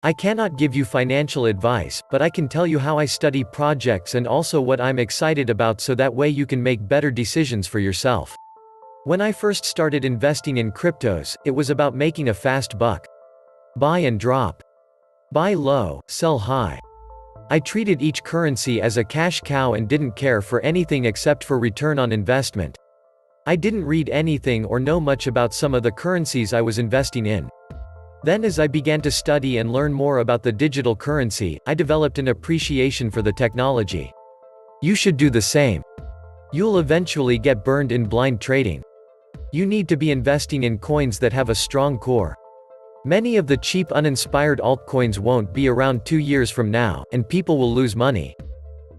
I cannot give you financial advice, but I can tell you how I study projects and also what I'm excited about so that way you can make better decisions for yourself. When I first started investing in cryptos, it was about making a fast buck. Buy and drop. Buy low, sell high. I treated each currency as a cash cow and didn't care for anything except for return on investment. I didn't read anything or know much about some of the currencies I was investing in. Then as I began to study and learn more about the digital currency, I developed an appreciation for the technology. You should do the same. You'll eventually get burned in blind trading. You need to be investing in coins that have a strong core. Many of the cheap uninspired altcoins won't be around 2 years from now, and people will lose money.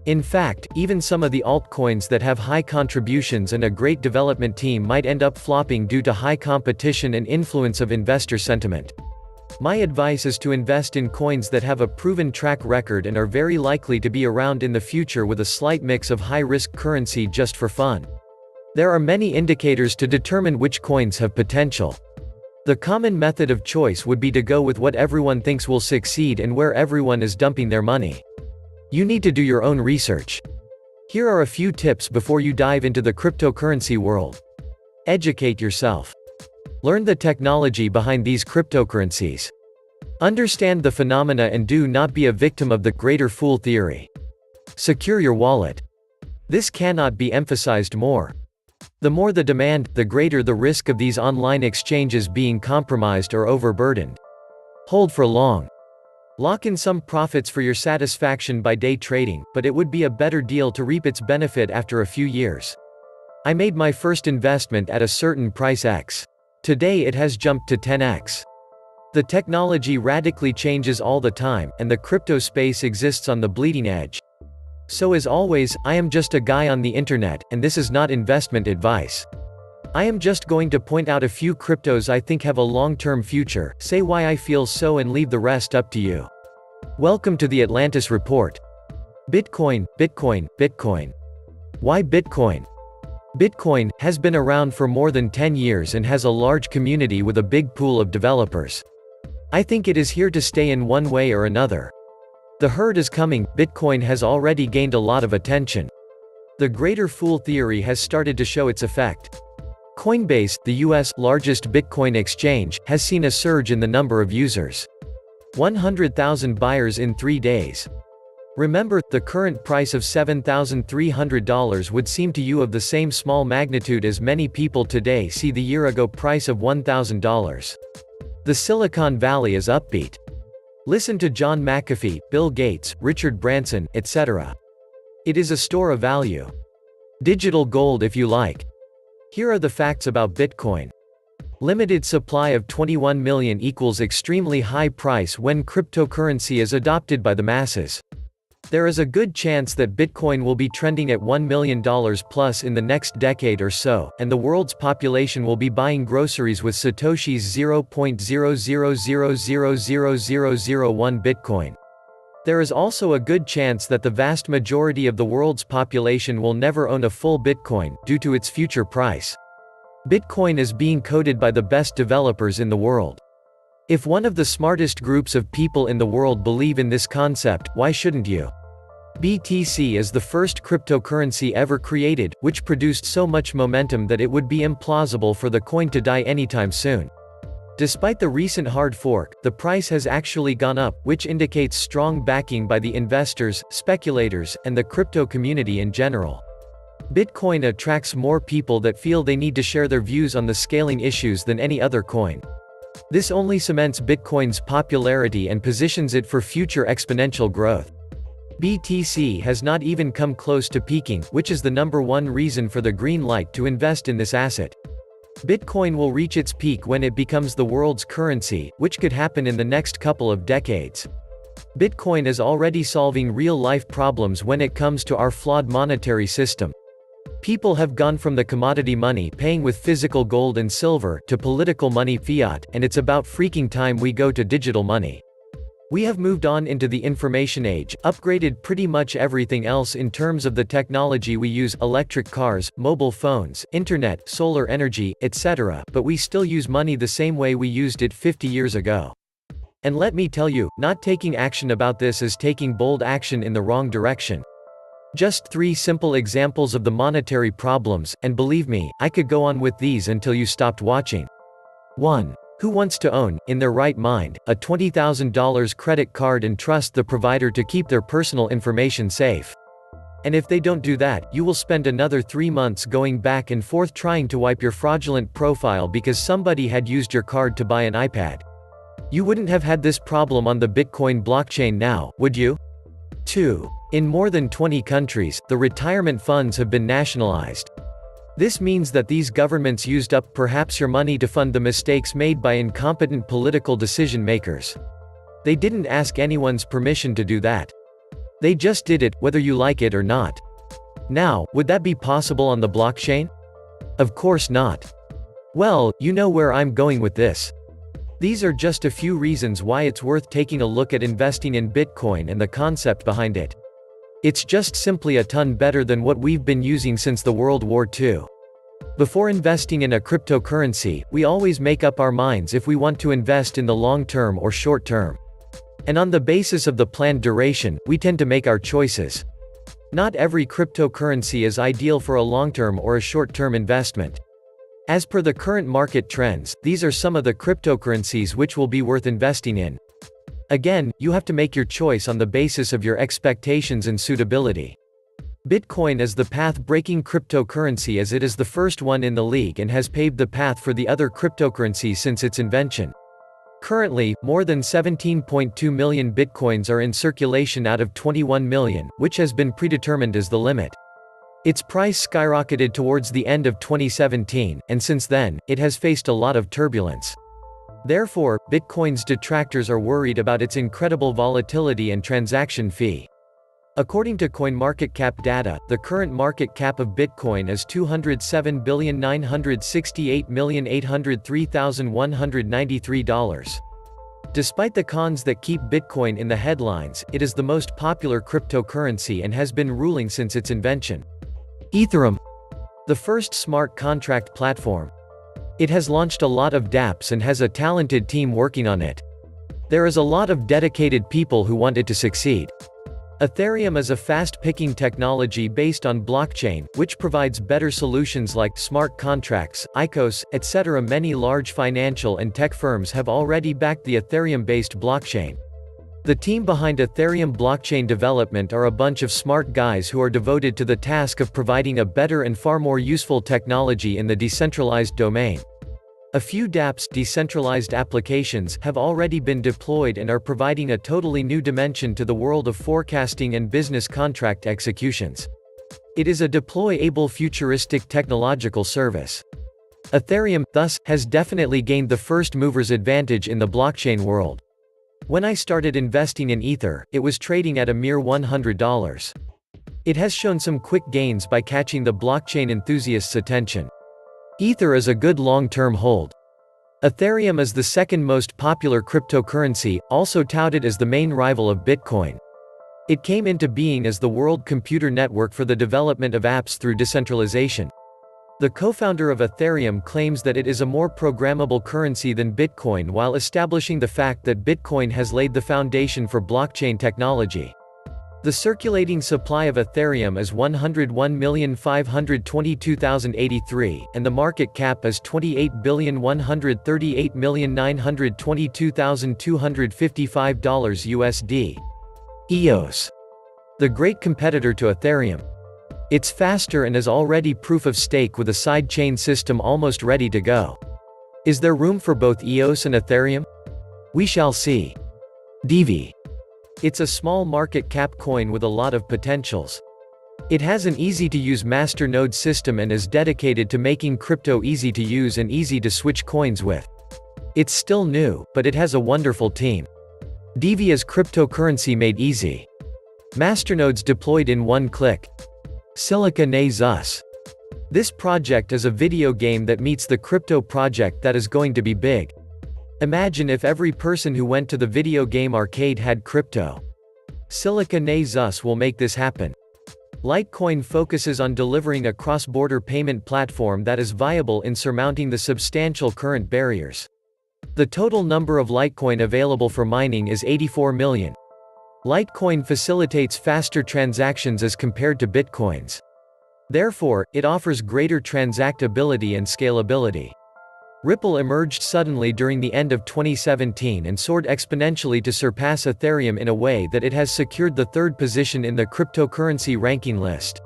In fact, even some of the altcoins that have high contributions and a great development team might end up flopping due to high competition and influence of investor sentiment. My advice is to invest in coins that have a proven track record and are very likely to be around in the future with a slight mix of high-risk currency just for fun. There are many indicators to determine which coins have potential. The common method of choice would be to go with what everyone thinks will succeed and where everyone is dumping their money. You need to do your own research. Here are a few tips before you dive into the cryptocurrency world. Educate yourself. Learn the technology behind these cryptocurrencies. Understand the phenomena and do not be a victim of the greater fool theory. Secure your wallet. This cannot be emphasized more. The more the demand, the greater the risk of these online exchanges being compromised or overburdened. Hold for long. Lock in some profits for your satisfaction by day trading, but it would be a better deal to reap its benefit after a few years. I made my first investment at a certain price X. Today it has jumped to 10x. The technology radically changes all the time, and the crypto space exists on the bleeding edge. So as always, I am just a guy on the internet, and this is not investment advice. I am just going to point out a few cryptos I think have a long-term future, say why I feel so and leave the rest up to you. Welcome to the Atlantis Report. Bitcoin, Bitcoin, Bitcoin. Why Bitcoin? Bitcoin has been around for more than 10 years and has a large community with a big pool of developers. I think it is here to stay in one way or another. The herd is coming. Bitcoin has already gained a lot of attention. The greater fool theory has started to show its effect. Coinbase, the US largest Bitcoin exchange, has seen a surge in the number of users. 100,000 buyers in 3 days. Remember, the current price of $7,300 would seem to you of the same small magnitude as many people today see the year-ago price of $1,000. The Silicon Valley is upbeat. Listen to John McAfee, Bill Gates, Richard Branson, etc. It is a store of value. Digital gold if you like. Here are the facts about Bitcoin. Limited supply of 21 million equals extremely high price when cryptocurrency is adopted by the masses. There is a good chance that Bitcoin will be trending at $1 million plus in the next decade or so, and the world's population will be buying groceries with Satoshi's 0.00000001 Bitcoin. There is also a good chance that the vast majority of the world's population will never own a full Bitcoin, due to its future price. Bitcoin is being coded by the best developers in the world. If one of the smartest groups of people in the world believe in this concept, why shouldn't you? BTC is the first cryptocurrency ever created, which produced so much momentum that it would be implausible for the coin to die anytime soon. Despite the recent hard fork, the price has actually gone up, which indicates strong backing by the investors, speculators, and the crypto community in general. Bitcoin attracts more people that feel they need to share their views on the scaling issues than any other coin. This only cements Bitcoin's popularity and positions it for future exponential growth. BTC has not even come close to peaking, which is the #1 reason for the green light to invest in this asset. Bitcoin will reach its peak when it becomes the world's currency, which could happen in the next couple of decades. Bitcoin is already solving real-life problems when it comes to our flawed monetary system. People have gone from the commodity money paying with physical gold and silver to political money fiat, and it's about freaking time we go to digital money. We have moved on into the information age, upgraded pretty much everything else in terms of the technology we use, electric cars, mobile phones, internet, solar energy, etc., but we still use money the same way we used it 50 years ago. And let me tell you, not taking action about this is taking bold action in the wrong direction. Just 3 simple examples of the monetary problems, and believe me, I could go on with these until you stopped watching. 1. Who wants to own, in their right mind, a $20,000 credit card and trust the provider to keep their personal information safe? And if they don't do that, you will spend another 3 months going back and forth trying to wipe your fraudulent profile because somebody had used your card to buy an iPad. You wouldn't have had this problem on the Bitcoin blockchain now, would you? 2. In more than 20 countries, the retirement funds have been nationalized. This means that these governments used up perhaps your money to fund the mistakes made by incompetent political decision makers. They didn't ask anyone's permission to do that. They just did it, whether you like it or not. Now, would that be possible on the blockchain? Of course not. Well, you know where I'm going with this. These are just a few reasons why it's worth taking a look at investing in Bitcoin and the concept behind it. It's just simply a ton better than what we've been using since the World War II. Before investing in a cryptocurrency, we always make up our minds if we want to invest in the long term or short term. And on the basis of the planned duration, we tend to make our choices. Not every cryptocurrency is ideal for a long-term or a short-term investment. As per the current market trends, these are some of the cryptocurrencies which will be worth investing in. Again, you have to make your choice on the basis of your expectations and suitability. Bitcoin is the path-breaking cryptocurrency as it is the first one in the league and has paved the path for the other cryptocurrencies since its invention. Currently, more than 17.2 million bitcoins are in circulation out of 21 million, which has been predetermined as the limit. Its price skyrocketed towards the end of 2017, and since then, it has faced a lot of turbulence. Therefore, Bitcoin's detractors are worried about its incredible volatility and transaction fee. According to CoinMarketCap data, the current market cap of Bitcoin is $207,968,803,193. Despite the cons that keep Bitcoin in the headlines, it is the most popular cryptocurrency and has been ruling since its invention. Ethereum, the first smart contract platform. It has launched a lot of dApps and has a talented team working on it. There is a lot of dedicated people who want it to succeed. Ethereum is a fast-picking technology based on blockchain, which provides better solutions like smart contracts, ICOs, etc. Many large financial and tech firms have already backed the Ethereum-based blockchain. The team behind Ethereum blockchain development are a bunch of smart guys who are devoted to the task of providing a better and far more useful technology in the decentralized domain. A few dApps, decentralized applications, have already been deployed and are providing a totally new dimension to the world of forecasting and business contract executions. It is a deploy-able futuristic technological service. Ethereum, thus, has definitely gained the first mover's advantage in the blockchain world. When I started investing in Ether, it was trading at a mere $100. It has shown some quick gains by catching the blockchain enthusiasts' attention. Ether is a good long-term hold. Ethereum is the second most popular cryptocurrency, also touted as the main rival of Bitcoin. It came into being as the World Computer Network for the development of apps through decentralization. The co-founder of Ethereum claims that it is a more programmable currency than Bitcoin while establishing the fact that Bitcoin has laid the foundation for blockchain technology. The circulating supply of Ethereum is 101,522,083, and the market cap is $28,138,922,255 USD. EOS. The great competitor to Ethereum. It's faster and is already proof of stake with a sidechain system almost ready to go. Is there room for both EOS and Ethereum? We shall see. Divi. It's a small market cap coin with a lot of potentials. It has an easy-to-use masternode system and is dedicated to making crypto easy to use and easy to switch coins with. It's still new, but it has a wonderful team. Divi is cryptocurrency made easy. Masternodes deployed in one click. Silica Ne Zus. This project is a video game that meets the crypto project that is going to be big. Imagine if every person who went to the video game arcade had crypto. Silica Ne Zus will make this happen. Litecoin focuses on delivering a cross-border payment platform that is viable in surmounting the substantial current barriers. The total number of Litecoin available for mining is 84 million. Litecoin facilitates faster transactions as compared to Bitcoins. Therefore, it offers greater transactability and scalability. Ripple emerged suddenly during the end of 2017 and soared exponentially to surpass Ethereum in a way that it has secured the third position in the cryptocurrency ranking list.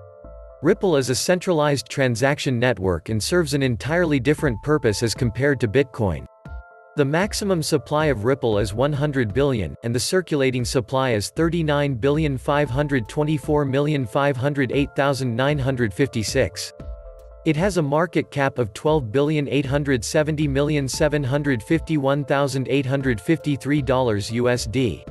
Ripple is a centralized transaction network and serves an entirely different purpose as compared to Bitcoin. The maximum supply of Ripple is 100 billion, and the circulating supply is 39,524,508,956. It has a market cap of $12,870,751,853 USD.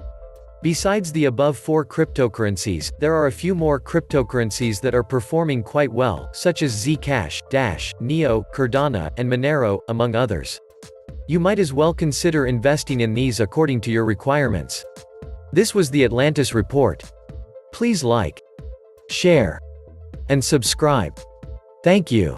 Besides the above four cryptocurrencies, there are a few more cryptocurrencies that are performing quite well, such as Zcash, Dash, Neo, Cardano, and Monero, among others. You might as well consider investing in these according to your requirements. This was the Atlantis Report. Please like, share, and subscribe. Thank you.